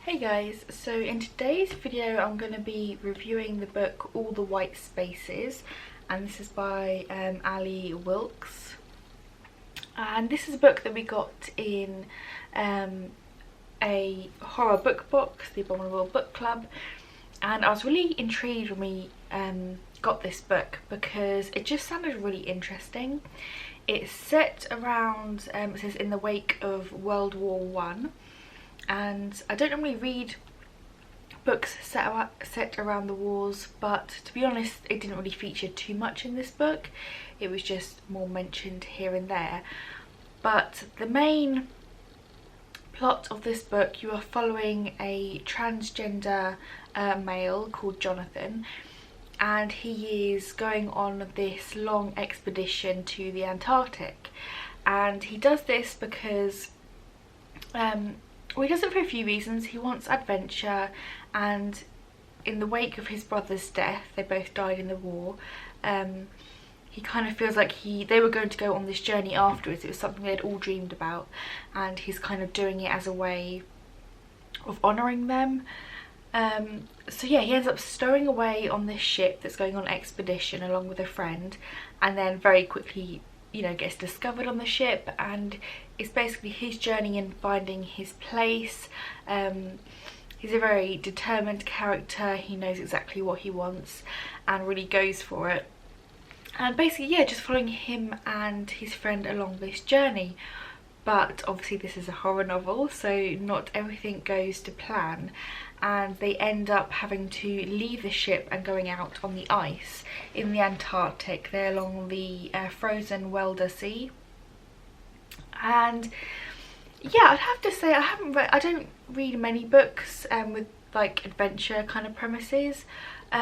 Hey guys, so in today's video I'm going to be reviewing the book All the White Spaces, and this is by Ali Wilkes, and this is a book that we got in a horror book box, the Abominable Book Club, and I was really intrigued when we got this book because it just sounded really interesting. It's set around, it says in the wake of World War One. And I don't normally read books set around the wars, but to be honest it didn't really feature too much in this book. It was just more mentioned here and there. But the main plot of this book, you are following a transgender male called Jonathan, and he is going on this long expedition to the Antarctic, and he does this because well, he does it for a few reasons. He wants adventure, and in the wake of his brother's death, they both died in the war, he kind of feels like they were going to go on this journey afterwards. It was something they'd all dreamed about, and he's kind of doing it as a way of honouring them. So yeah, he ends up stowing away on this ship that's going on expedition along with a friend, and then very quickly, you know, gets discovered on the ship, and it's basically his journey in finding his place. He's a very determined character. He knows exactly what he wants and really goes for it, and basically, yeah, just following him and his friend along this journey. But obviously this is a horror novel, so not everything goes to plan, and they end up having to leave the ship and going out on the ice in the Antarctic. They're along the frozen Wealder Sea. And yeah, I'd have to say I don't read many books with like adventure kind of premises, but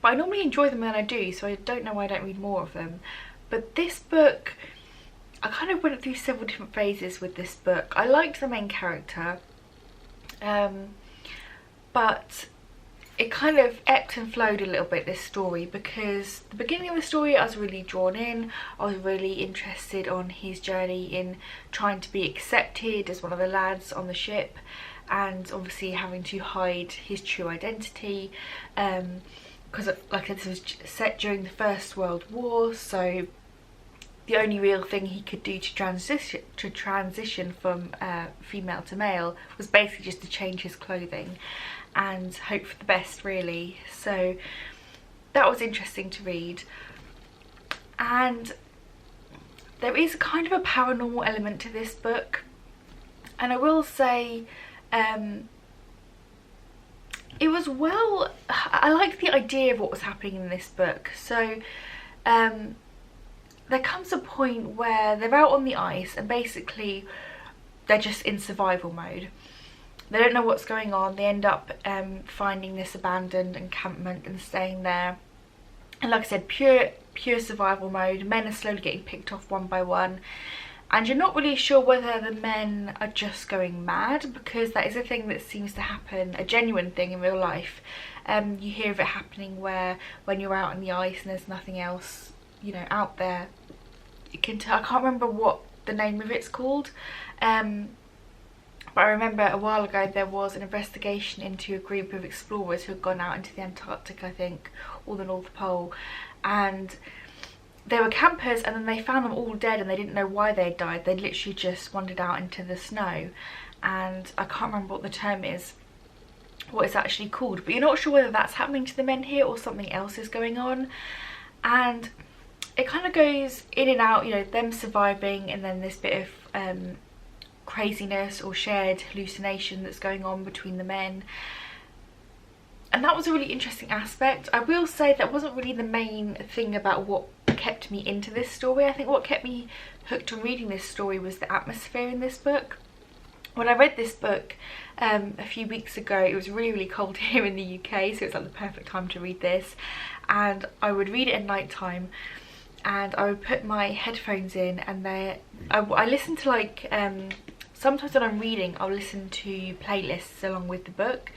I normally enjoy them when I do, so I don't know why I don't read more of them. But this book, I kind of went through several different phases with this book. I liked the main character, but it kind of ebbed and flowed a little bit, this story, because the beginning of the story I was really drawn in. I was really interested on his journey in trying to be accepted as one of the lads on the ship, and obviously having to hide his true identity, because like this was set during the First World War, so the only real thing he could do to transition from female to male was basically just to change his clothing and hope for the best, really. So that was interesting to read. And there is kind of a paranormal element to this book, and I will say it was I like the idea of what was happening in this book. So there comes a point where they're out on the ice and basically they're just in survival mode. They don't know what's going on. They end up finding this abandoned encampment and staying there. And like I said, pure survival mode. Men are slowly getting picked off one by one, and you're not really sure whether the men are just going mad, because that is a thing that seems to happen, a genuine thing in real life. You hear of it happening where when you're out on the ice and there's nothing else, you know, out there, you can tell. I can't remember what the name of it's called, but I remember a while ago there was an investigation into a group of explorers who had gone out into the Antarctic, I think, or the North Pole, and they were campers, and then they found them all dead and they didn't know why they had died. They literally just wandered out into the snow, and I can't remember what the term is, what it's actually called, but you're not sure whether that's happening to the men here or something else is going on. And it kind of goes in and out, you know, them surviving, and then this bit of craziness or shared hallucination that's going on between the men. And that was a really interesting aspect. I will say that wasn't really the main thing about what kept me into this story. I think what kept me hooked on reading this story was the atmosphere in this book. When I read this book a few weeks ago, it was really cold here in the UK, so it's like the perfect time to read this, and I would read it at night time, and I would put my headphones in, and I listen to like sometimes when I'm reading I'll listen to playlists along with the book,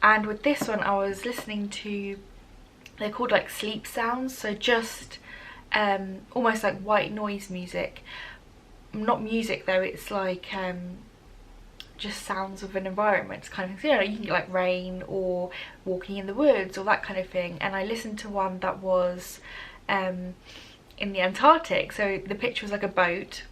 and with this one I was listening to, they're called like sleep sounds, so just almost like white noise music. Not music though, it's like just sounds of an environment kind of thing. You know, you can get like rain or walking in the woods or that kind of thing. And I listened to one that was in the Antarctic, so the picture was like a boat,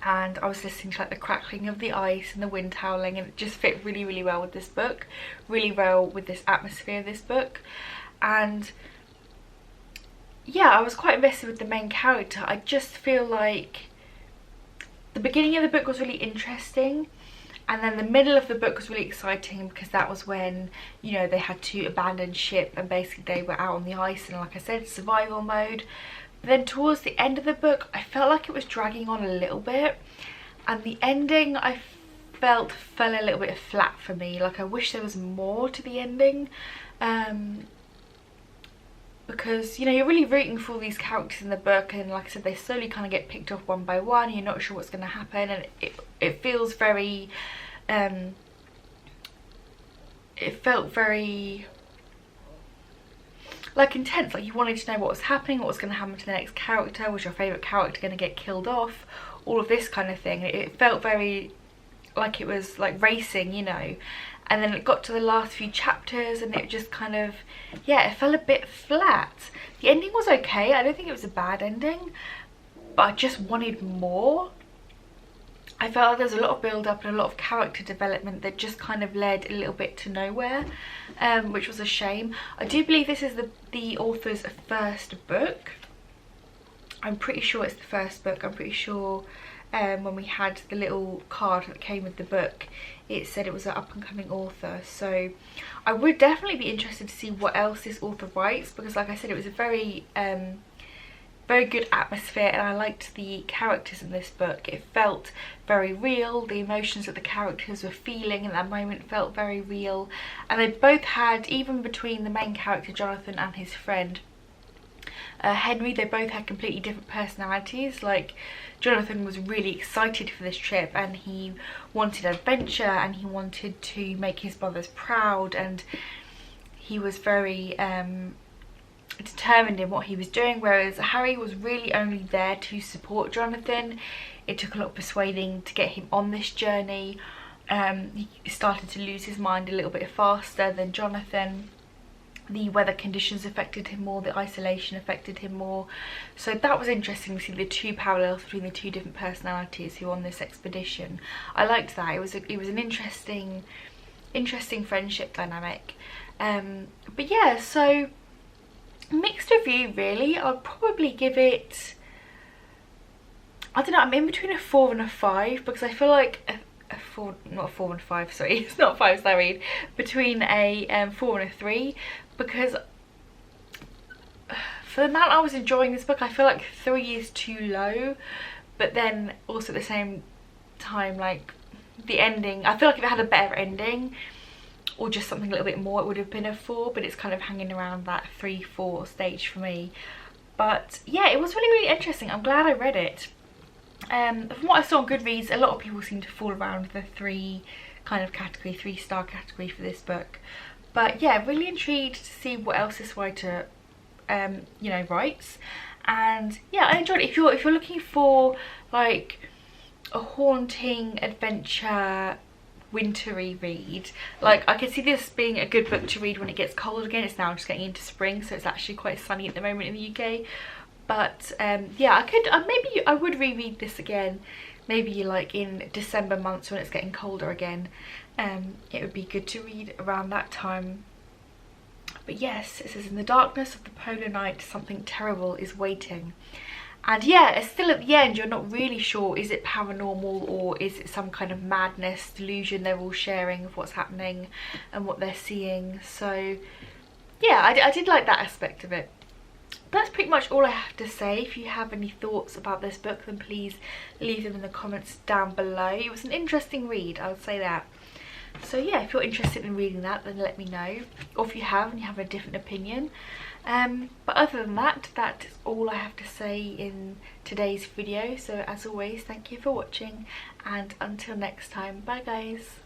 and I was listening to like the crackling of the ice and the wind howling, and it just fit really, really well with this book, really well with this atmosphere of this book. And yeah, I was quite invested with the main character. I just feel like the beginning of the book was really interesting, and then the middle of the book was really exciting because that was when, you know, they had to abandon ship and basically they were out on the ice and, like I said, survival mode. But then towards the end of the book, I felt like it was dragging on a little bit, and the ending I felt fell a little bit flat for me. Like, I wish there was more to the ending, because, you know, you're really rooting for all these characters in the book, and like I said, they slowly kind of get picked off one by one. You're not sure what's going to happen, and it feels very it felt very like intense, like you wanted to know what was happening, what was going to happen to the next character, was your favourite character going to get killed off, all of this kind of thing. It felt very like it was like racing, you know. And then it got to the last few chapters and it just kind of, yeah, it fell a bit flat. The ending was okay, I don't think it was a bad ending, but I just wanted more. I felt like there was a lot of build up and a lot of character development that just kind of led a little bit to nowhere, which was a shame. I do believe this is the author's first book. I'm pretty sure it's the first book. I'm pretty sure when we had the little card that came with the book, it said it was an up-and-coming author. So I would definitely be interested to see what else this author writes, because like I said, it was a very very good atmosphere, and I liked the characters in this book. It felt very real. The emotions that the characters were feeling in that moment felt very real, and they both had, even between the main character Jonathan and his friend Henry, they both had completely different personalities. Like, Jonathan was really excited for this trip and he wanted adventure and he wanted to make his brothers proud, and he was very determined in what he was doing, whereas Harry was really only there to support Jonathan. It took a lot of persuading to get him on this journey. He started to lose his mind a little bit faster than Jonathan. The weather conditions affected him more, the isolation affected him more. So that was interesting to see the two parallels between the two different personalities who were on this expedition. I liked that. It was an interesting friendship dynamic. But yeah, so mixed review really. I'll probably give it, I don't know, I'm in between a 4 and a 5, because I feel like a 4, not a 4 and a 5, sorry, it's not 5 I read, between a 4 and a 3, because for the amount I was enjoying this book, I feel like 3 is too low. But then also at the same time, like, the ending, I feel like if it had a better ending or just something a little bit more, it would have been a 4, but it's kind of hanging around that 3-4 stage for me. But yeah, it was really, really interesting. I'm glad I read it. From what I saw on Goodreads, a lot of people seem to fall around the 3 kind of category, 3-star category for this book. But yeah, really intrigued to see what else this writer you know, writes. And yeah, I enjoyed it. If you're looking for like a haunting adventure wintry read, like, I could see this being a good book to read when it gets cold again. It's now just getting into spring, so it's actually quite sunny at the moment in the UK. But yeah, maybe I would reread this again, maybe like in December months when it's getting colder again. It would be good to read around that time. But yes, it says, in the darkness of the polar night, something terrible is waiting. And yeah, it's still at the end, you're not really sure, is it paranormal or is it some kind of madness, delusion they're all sharing of what's happening and what they're seeing. So yeah, I did like that aspect of it. But that's pretty much all I have to say. If you have any thoughts about this book, then please leave them in the comments down below. It was an interesting read, I would say that. So yeah, if you're interested in reading that, then let me know. Or if you have and you have a different opinion. But other than that, that is all I have to say in today's video. So as always, thank you for watching, and until next time, bye guys.